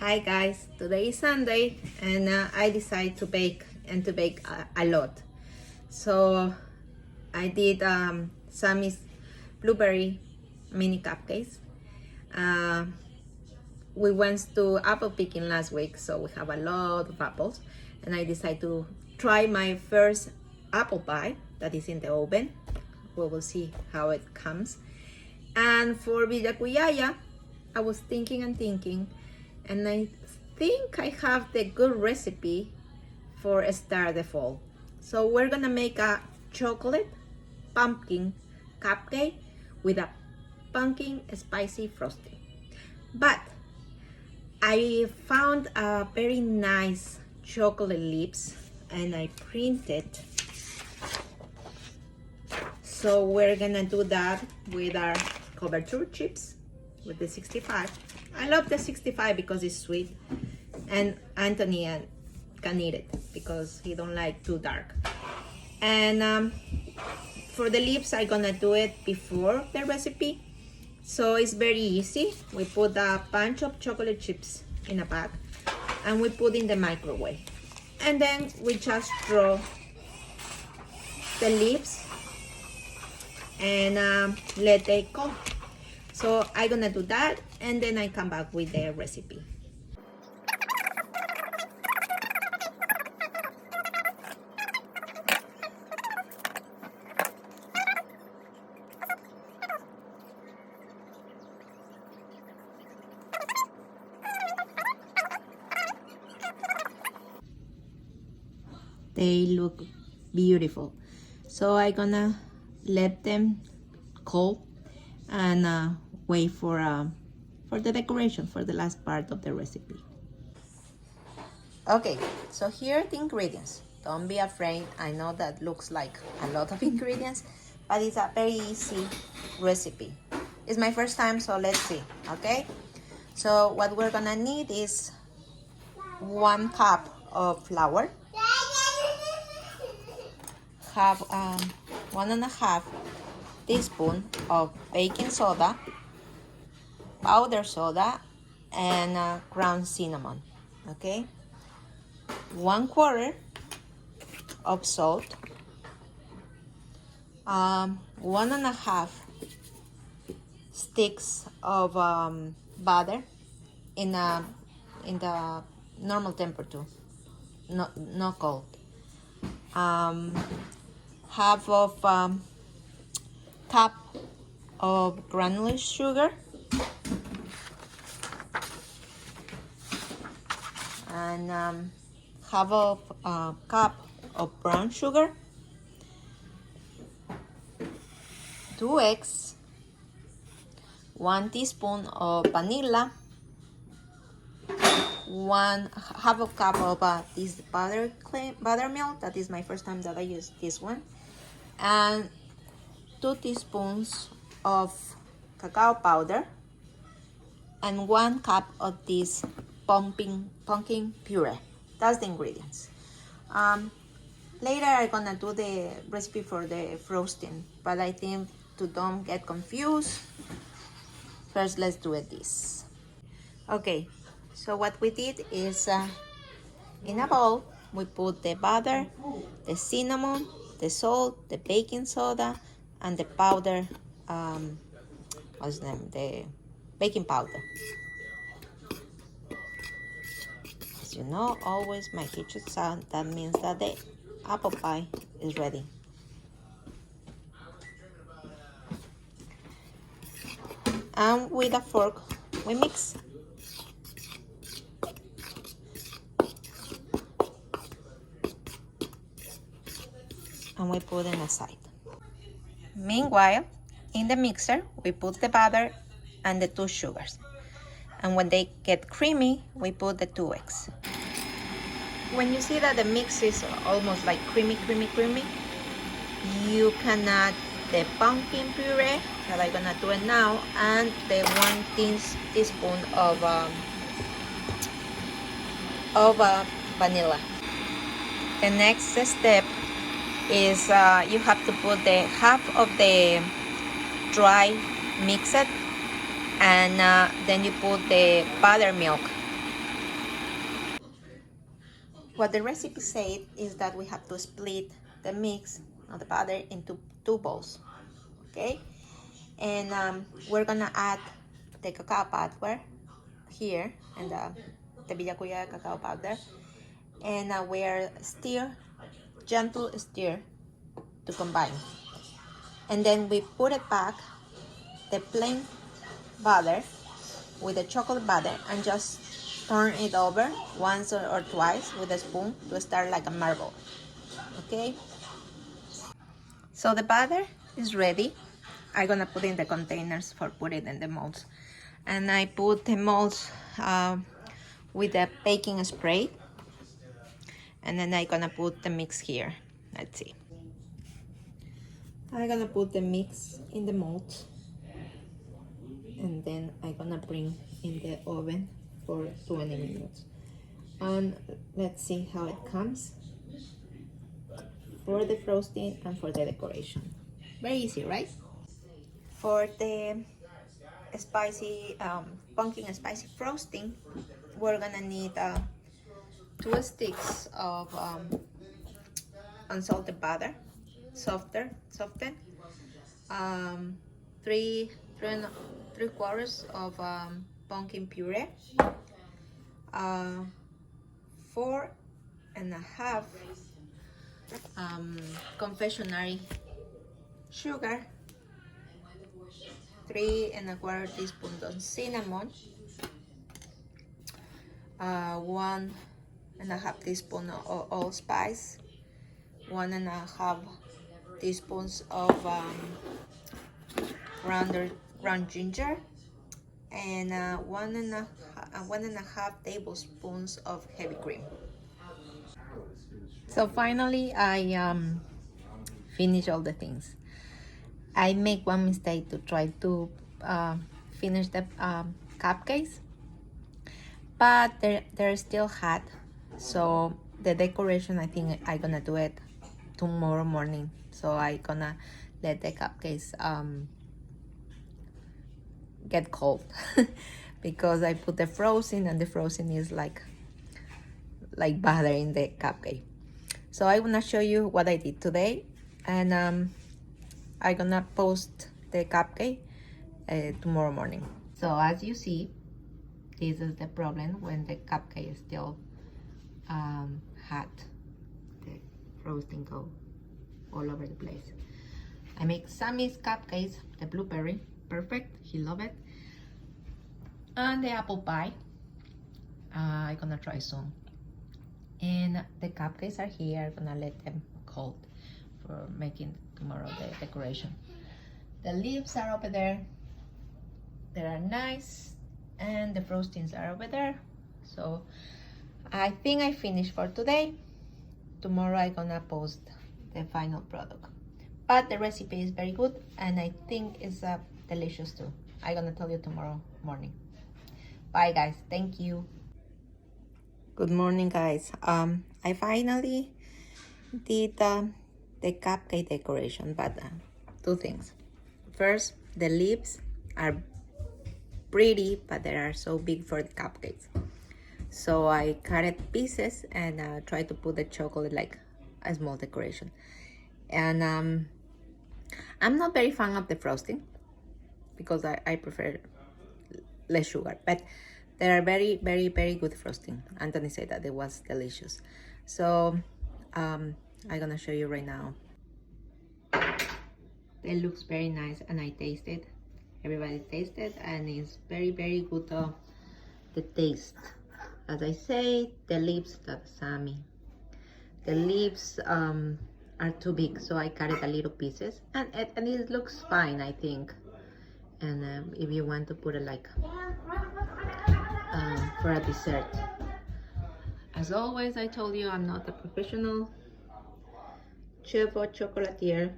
Hi guys, today is Sunday and I decided to bake a lot. So I did Sammy's blueberry mini cupcakes. Uh, we went to apple picking last week, so we have a lot of apples, and I decided to try my first apple pie that is in the oven. We will see how it comes. And for Villacuyaya, I was thinking, and I think I have the good recipe for Star the Fall. So we're gonna make a chocolate pumpkin cupcake with a pumpkin spicy frosting. But I found a very nice chocolate lips and I printed. So we're gonna do that with our coverture chips with the 65. I love the 65 because it's sweet, and Anthony can eat it because he don't like too dark. And for the lips, I'm gonna do it before the recipe, so it's very easy. We put a bunch of chocolate chips in a bag and we put in the microwave, and then we just draw the lips and let it go. So I'm gonna do that and then I come back with the recipe. They look beautiful. So I'm gonna let them cool and wait for the decoration, for the last part of the recipe. Okay, so here are the ingredients. Don't be afraid. I know that looks like a lot of ingredients, but it's a very easy recipe. It's my first time, so let's see, okay? So what we're gonna need is 1 cup of flour, have 1.5 teaspoon of baking soda, powdered soda, and ground cinnamon. Okay, 1/4 of salt, 1.5 sticks of butter in the normal temperature, not cold. Half of cup of granule sugar, and half of cup of brown sugar, 2 eggs, 1 teaspoon of vanilla, half a cup of this buttermilk. That is my first time that I use this one, and 2 teaspoons of cacao powder, and 1 cup of this pumpkin puree. That's the ingredients. Later I'm gonna do the recipe for the frosting, but I think to don't get confused, first let's do it this. Okay, so what we did is in a bowl we put the butter, the cinnamon, the salt, the baking soda, and the powder, what's the name? The baking powder. As you know, always my kitchen sound, that means that the apple pie is ready. And with a fork, we mix. And we put them aside. Meanwhile, in the mixer, we put the butter and the 2 sugars. And when they get creamy, we put the 2 eggs. When you see that the mix is almost like creamy, you can add the pumpkin puree, that I'm gonna do it now, and the 1 teaspoon of vanilla. The next step is you have to put the half of the dry mix it, and then you put the buttermilk what the recipe said is that we have to split the mix of the butter into 2 bowls, okay? And we're gonna add the cacao powder here and the Villacuya cacao powder, and we're stir, gentle stir to combine. And then we put it back, the plain butter with the chocolate butter, and just turn it over once or twice with a spoon to start like a marble, okay? So the butter is ready. I'm gonna put in the containers for putting in the molds, and I put the molds with the baking spray, and then I'm gonna put the mix here. Let's see. I'm gonna put the mix in the molds, and then I'm gonna bring in the oven for 20 minutes. And let's see how it comes for the frosting and for the decoration. Very easy, right? For the spicy pumpkin spicy frosting, we're gonna need 2 sticks of unsalted butter, softened, 3 3/4 of pumpkin puree, 4.5 confectionery sugar, 3.25 teaspoons of cinnamon, 1.5 teaspoon of allspice, 1.5 teaspoons of ground ginger, and 1.5 tablespoons of heavy cream. So finally, I finish all the things. I make one mistake to try to finish the cupcakes, but they're still hot. So the decoration, I think I'm gonna do it tomorrow morning. So I'm gonna let the cupcakes get cold because I put the frozen, and the frozen is like butter in the cupcake. So I wanna show you what I did today, and I'm gonna post the cupcake tomorrow morning. So as you see, this is the problem when the cupcake is still hot. The frosting go all over the place. I make Sammy's cupcakes, the blueberry, perfect, he love it. And the apple pie, I'm gonna try soon. And the cupcakes are here, I'm gonna let them cold for making tomorrow the decoration. The leaves are over there, they are nice, and the frostings are over there. So I think I finished for today. Tomorrow I'm gonna post the final product, but the recipe is very good, and I think it's delicious too. I'm gonna tell you tomorrow morning. Bye guys, thank you. Good morning guys. I finally did the cupcake decoration, but 2 things. First, the leaves are pretty, but they are so big for the cupcakes. So I cut it pieces and tried to put the chocolate like a small decoration. And I'm not very fan of the frosting because I prefer less sugar, but they are very, very, very good frosting. Anthony said that it was delicious. So I'm gonna show you right now. It looks very nice, and I tasted. Everybody tasted, and it's very, very good. The taste, as I say, the leaves, that's Sammy. The leaves are too big, so I cut it a little pieces, and it looks fine, I think. And if you want to put it like for a dessert. As always, I told you I'm not a professional chef or chocolatier,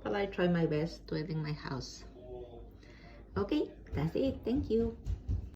but I try my best to it in my house. Okay, that's it. Thank you.